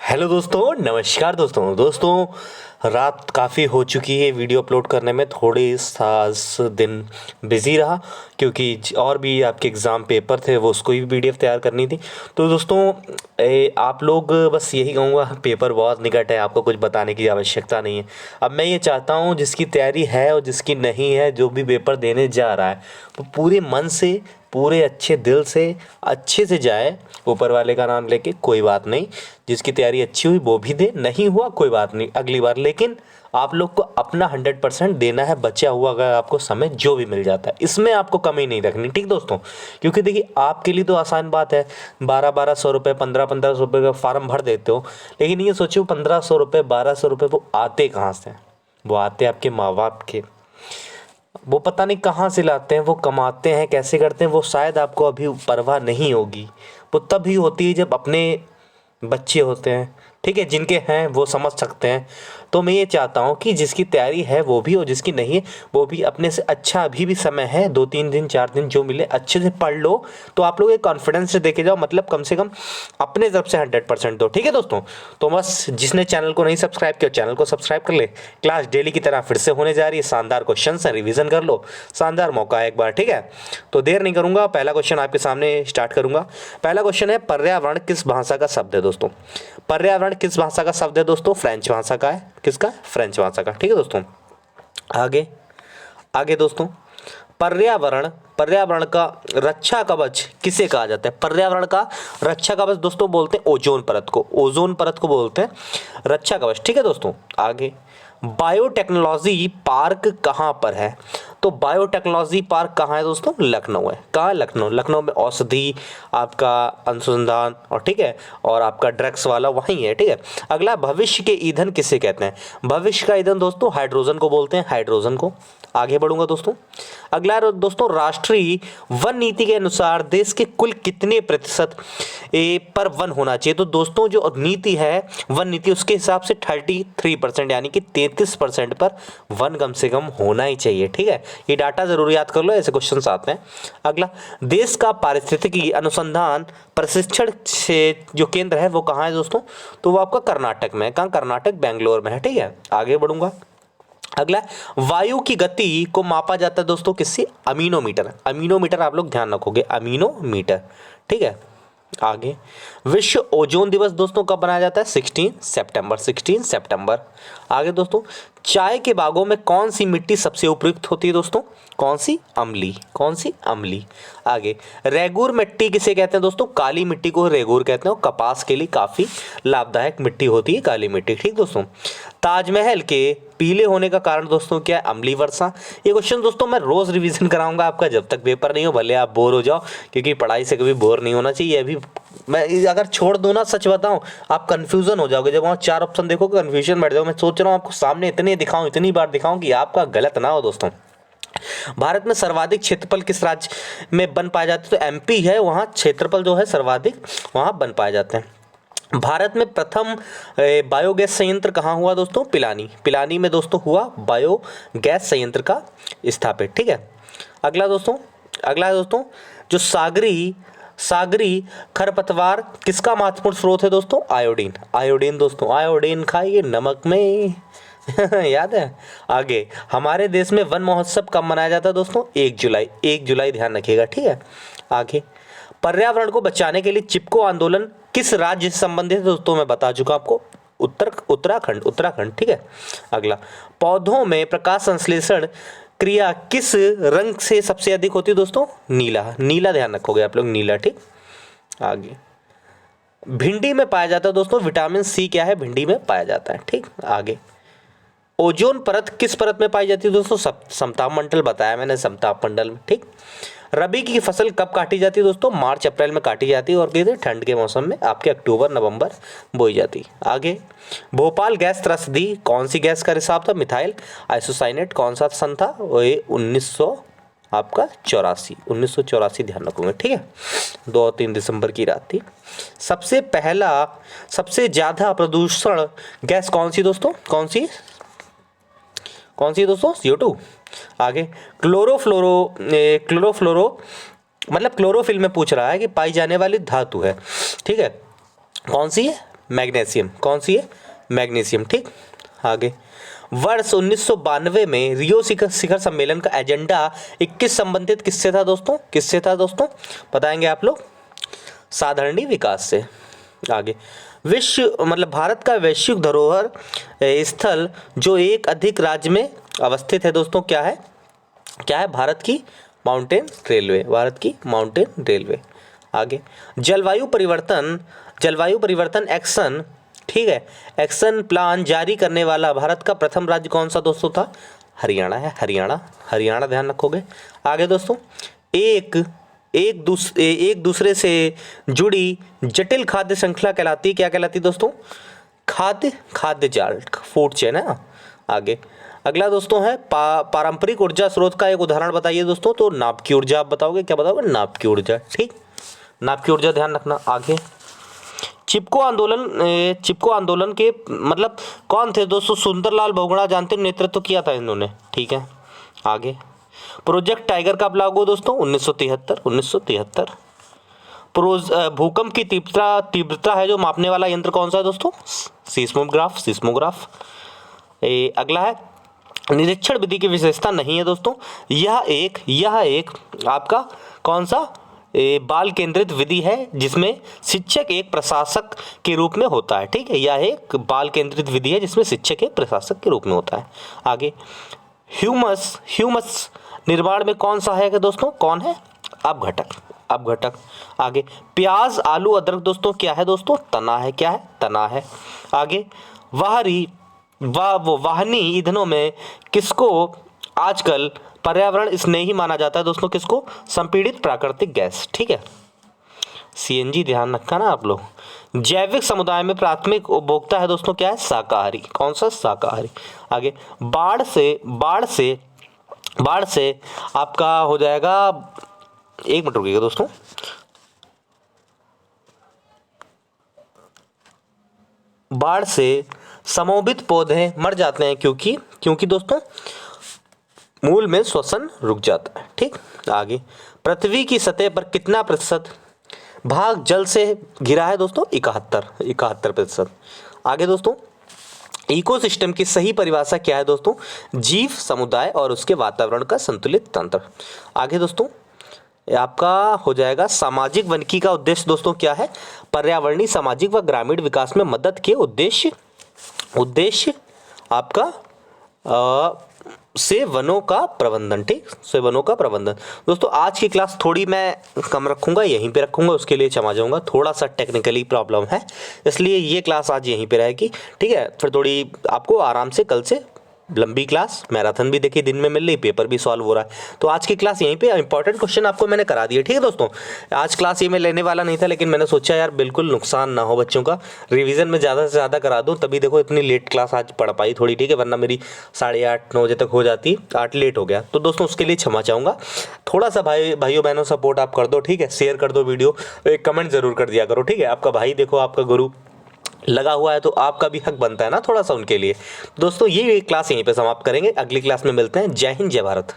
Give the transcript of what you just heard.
Hello दोस्तों, नमस्कार दोस्तों। रात काफ़ी हो चुकी है। वीडियो अपलोड करने में थोड़ी सास दिन बिज़ी रहा क्योंकि और भी आपके एग्ज़ाम पेपर थे, वो उसको भी पीडीएफ तैयार करनी थी। तो दोस्तों आप लोग बस यही कहूँगा, पेपर बहुत निकट है, आपको कुछ बताने की आवश्यकता नहीं है। अब मैं ये चाहता हूँ जिसकी तैयारी है और जिसकी नहीं है, जो भी पेपर देने जा रहा है वो पूरे मन से, पूरे अच्छे दिल से, अच्छे से जाए, ऊपर वाले का नाम लेके। कोई बात नहीं, जिसकी तैयारी अच्छी हुई वो भी दे, नहीं हुआ कोई बात नहीं, अगली बार। लेकिन आप लोग को अपना 100% देना है, बचा हुआ अगर आपको समय जो भी मिल जाता है इसमें आपको कमी नहीं रखनी, ठीक दोस्तों। क्योंकि देखिए, आपके लिए तो आसान बात है, 1200-1200 रुपये, 1500-1500 रुपये का फार्म भर देते हो। लेकिन ये सोचो, 1500 रुपये, 1200 रुपये वो आते कहाँ से? वो आते आपके माँ बाप के। वो पता नहीं कहाँ से लाते हैं, वो कमाते हैं, कैसे करते हैं, वो शायद आपको अभी परवाह नहीं होगी। वो तभी होती है जब अपने बच्चे होते हैं, ठीक है, जिनके हैं वो समझ सकते हैं। तो मैं ये चाहता हूँ कि जिसकी तैयारी है वो भी, और जिसकी नहीं है वो भी, अपने से अच्छा अभी भी समय है, 2-3 दिन 4 दिन जो मिले अच्छे से पढ़ लो। तो आप लोग एक कॉन्फिडेंस से देके जाओ, मतलब कम से कम अपने तरफ से 100% दो, ठीक है दोस्तों। तो बस जिसने चैनल को नहीं सब्सक्राइब किया, चैनल को सब्सक्राइब कर ले। क्लास डेली की तरह फिर से होने जा रही है, शानदार क्वेश्चन है, रिवीजन कर लो, शानदार मौका है एक बार, ठीक है। तो देर नहीं करूंगा, पहला क्वेश्चन आपके सामने स्टार्ट करूंगा। पहला क्वेश्चन है, पर्यावरण किस भाषा का शब्द है दोस्तों? पर्यावरण किस भाषा का शब्द है दोस्तों? फ्रेंच भाषा का है। किसका? फ्रेंच भाषा का, ठीक है दोस्तों। आगे आगे दोस्तों, पर्यावरण पर्यावरण का रक्षा कवच किसे कहा जाता है? पर्यावरण का रक्षा कवच दोस्तों बोलते हैं ओजोन परत को, ओजोन परत को बोलते हैं रक्षा कवच, ठीक है दोस्तों। आगे, बायोटेक्नोलॉजी पार्क कहाँ पर है? तो बायोटेक्नोलॉजी पार्क कहाँ है दोस्तों? लखनऊ है। कहाँ? लखनऊ। लखनऊ में औषधि, आपका अनुसंधान, और ठीक है, और आपका ड्रग्स वाला वहीं है, ठीक है। अगला, भविष्य के ईंधन किसे कहते हैं? भविष्य का ईंधन दोस्तों हाइड्रोजन को बोलते हैं, हाइड्रोजन को। आगे बढ़ूंगा दोस्तों। अगला दोस्तों, राष्ट्रीय वन नीति के अनुसार देश के कुल कितने प्रतिशत पर वन होना चाहिए? तो दोस्तों जो नीति है, वन नीति, उसके हिसाब से 33%, यानी कि 33% पर वन कम से कम होना ही चाहिए, ठीक है। ये डाटा जरूर याद कर लो, ऐसे क्वेश्चन आते हैं। अगला, देश का पारिस्थितिकी अनुसंधान प्रशिक्षण से जो केंद्र है वो कहाँ है दोस्तों? तो वो आपका कर्नाटक में है। कहाँ? कर्नाटक, बेंगलोर में है, ठीक है। आगे बढ़ूंगा। अगला, वायु की गति को मापा जाता है दोस्तों किससे? अमीनोमीटर। अमीनोमीटर आप लोग ध्यान रखोगे, अमीनोमीटर, ठीक है। आगे, विश्व ओजोन दिवस दोस्तों कब मनाया जाता है? 16 सितंबर, 16 सितंबर। आगे दोस्तों, चाय के बागों में कौन सी मिट्टी सबसे उपयुक्त होती है दोस्तों? कौन सी? अम्ली। कौन सी? अम्ली। आगे, रेगूर मिट्टी किसे कहते हैं दोस्तों? काली मिट्टी को रेगूर कहते हैं, और कपास के लिए काफी लाभदायक मिट्टी होती है काली मिट्टी, ठीक दोस्तों। ताजमहल के पीले होने का कारण दोस्तों क्या है? अम्लीय वर्षा। ये क्वेश्चन दोस्तों मैं रोज रिवीजन कराऊंगा आपका, जब तक पेपर नहीं हो, भले आप बोर हो जाओ, क्योंकि पढ़ाई से कभी बोर नहीं होना चाहिए। अभी मैं अगर छोड़ दूं ना, सच बताऊं, आप कंफ्यूजन हो जाओगे। जब वहाँ 4 ऑप्शन देखोगे कंफ्यूजन बैठ जाओगे। मैं सोच रहा हूँ आपको सामने इतने दिखाऊं, इतनी बार दिखाऊं कि आपका गलत ना हो दोस्तों। भारत में सर्वाधिक क्षेत्रफल किस राज्य में वन पाए जाते हैं? तो एमपी है, वहाँ क्षेत्रफल जो है सर्वाधिक वहाँ वन पाए जाते हैं। भारत में प्रथम बायोगैस संयंत्र कहाँ हुआ दोस्तों? पिलानी। पिलानी में दोस्तों हुआ बायोगैस संयंत्र का स्थापित, ठीक है। अगला दोस्तों, जो सागरी सागरी खरपतवार किसका महत्वपूर्ण स्रोत है दोस्तों? आयोडीन। आयोडीन दोस्तों, आयोडीन खाइए नमक में याद है। आगे, हमारे देश में वन महोत्सव कब मनाया जाता है दोस्तों? 1 जुलाई। 1 जुलाई ध्यान रखिएगा, ठीक है। आगे, पर्यावरण को बचाने के लिए चिपको आंदोलन किस राज्य से संबंधित है दोस्तों? मैं बता चुका आपको, उत्तराखंड, उत्तराखंड, ठीक है। अगला, पौधों में प्रकाश संश्लेषण क्रिया किस रंग से सबसे अधिक होती है दोस्तों? नीला। नीला ध्यान रखोगे आप लोग, नीला, ठीक। आगे, भिंडी में पाया जाता है दोस्तों विटामिन सी, क्या है? भिंडी में पाया जाता है, ठीक। आगे, ओजोन परत किस परत में पाई जाती है दोस्तों? समताप मंडल बताया मैंने, समताप मंडल में, ठीक। रबी की फसल कब काटी जाती है दोस्तों? मार्च अप्रैल में काटी जाती है, और कहते हैं ठंड के मौसम में आपके अक्टूबर नवंबर बोई जाती है। आगे, भोपाल गैस त्रस्ती कौन सी गैस का रिसाव था? Methyl isocyanate. कौन सा सन था? वो 1984 ध्यान रखोगे, ठीक है। 2-3 दिसंबर की रात थी। सबसे ज्यादा प्रदूषण गैस कौन सी दोस्तों? कौन सी दोस्तों? CO2। आगे, क्लोरोफ्लोरो मतलब क्लोरोफिल में पूछ रहा है कि पाई जाने वाली धातु है, ठीक है। कौन सी है? मैग्नीशियम। कौन सी है? मैग्नीशियम। ठीक, आगे वर्ष 1992 में रियो शिखर सम्मेलन का एजेंडा 21 संबंधित किससे था दोस्तों? किससे था दोस्तों? बताएंगे आप लोग? साधारणी विकास से। आगे विश्व मतलब भारत का वैश्विक धरोहर स्थल जो एक अधिक राज्य में अवस्थित है दोस्तों, क्या है? क्या है? भारत की माउंटेन रेलवे। भारत की माउंटेन रेलवे। आगे जलवायु परिवर्तन एक्शन, ठीक है, एक्शन प्लान जारी करने वाला भारत का प्रथम राज्य कौन सा दोस्तों था? हरियाणा है। हरियाणा ध्यान रखोगे। आगे दोस्तों एक दूसरे से जुड़ी जटिल खाद्य श्रृंखला कहलाती, क्या कहलाती दोस्तों? खाद्य जाल, फूड चेन है ना। आगे अगला दोस्तों है पारंपरिक ऊर्जा स्रोत का एक उदाहरण बताइए दोस्तों। तो नाभ की ऊर्जा आप बताओगे, क्या बताओगे? नाभ की ऊर्जा। ठीक, नाभ की ऊर्जा ध्यान रखना। आगे चिपको आंदोलन के मतलब कौन थे दोस्तों? सुंदरलाल बहुगुणा, जानते हो, नेतृत्व किया था इन्होंने। ठीक है, आगे प्रोजेक्ट टाइगर कब लागू दोस्तों? 1973। भूकंप की तीव्रता है जो मापने वाला यंत्र कौन सा है दोस्तों? सिस्मोग्राफ। अगला है निरीक्षण विधि की विशेषता नहीं है दोस्तों। यह एक आपका कौन सा बाल केंद्रित विधि है जिसमें शिक्षक एक प्रशासक के रूप में होता है। ठीक है, यह एक बाल केंद्रित विधि है जिसमें शिक्षक एक प्रशासक के रूप में होता है। आगे ह्यूमस निर्माण में कौन सहायक है दोस्तों? कौन है? अपघटक। आगे प्याज, आलू, अदरक दोस्तों क्या है दोस्तों? तना है। क्या है? तना है। आगे वाहनी ईंधनों में किसको आजकल पर्यावरण स्नेही माना जाता है दोस्तों? किसको? संपीड़ित प्राकृतिक गैस। ठीक है, सीएनजी। ध्यान रखा ना आप लोग। जैविक समुदाय में प्राथमिक उपभोक्ता है दोस्तों, क्या है? शाकाहारी। कौन सा? शाकाहारी। आगे बाढ़ से आपका हो जाएगा, एक मिनट रुकिएगा दोस्तों। बाढ़ से समोवित पौधे मर जाते हैं क्योंकि दोस्तों मूल में श्वसन रुक जाता है। ठीक, आगे पृथ्वी की सतह पर कितना प्रतिशत भाग जल से घिरा है दोस्तों? 71%। आगे दोस्तों इकोसिस्टम की सही परिभाषा क्या है दोस्तों? जीव समुदाय और उसके वातावरण का संतुलित तंत्र। आगे दोस्तों आपका हो जाएगा सामाजिक वानिकी का उद्देश्य दोस्तों क्या है? पर्यावरणीय, सामाजिक व ग्रामीण विकास में मदद के उद्देश्य आपका से वनों का प्रबंधन। ठीक, से वनों का प्रबंधन। दोस्तों आज की क्लास थोड़ी मैं कम रखूंगा, यहीं पे रखूंगा, उसके लिए क्षमा चाहूँगा, थोड़ा सा टेक्निकली प्रॉब्लम है, इसलिए ये क्लास आज यहीं पे रहेगी। ठीक है, फिर थोड़ी आपको आराम से कल से लंबी क्लास, मैराथन भी देखिए दिन में मिल रही, पेपर भी सॉल्व हो रहा है। तो आज की क्लास यहीं पे, इंपॉर्टेंट क्वेश्चन आपको मैंने करा दिए। ठीक है दोस्तों, आज क्लास ये मैं लेने वाला नहीं था, लेकिन मैंने सोचा यार बिल्कुल नुकसान ना हो बच्चों का, रिवीजन में ज़्यादा से ज़्यादा करा दूँ, तभी देखो इतनी लेट क्लास आज पढ़ पाई थोड़ी। ठीक है, वरना मेरी 8:30-9 बजे तक हो जाती, 8 लेट हो गया। तो दोस्तों उसके लिए क्षमा चाहूँगा। थोड़ा सा भाइयों बहनों सपोर्ट आप कर दो। ठीक है, शेयर कर दो वीडियो, एक कमेंट जरूर कर दिया करो। ठीक है, आपका भाई देखो, आपका गुरु लगा हुआ है तो आपका भी हक बनता है ना थोड़ा सा उनके लिए। दोस्तों ये क्लास यहीं पे समाप्त करेंगे, अगली क्लास में मिलते हैं। जय हिंद, जय भारत।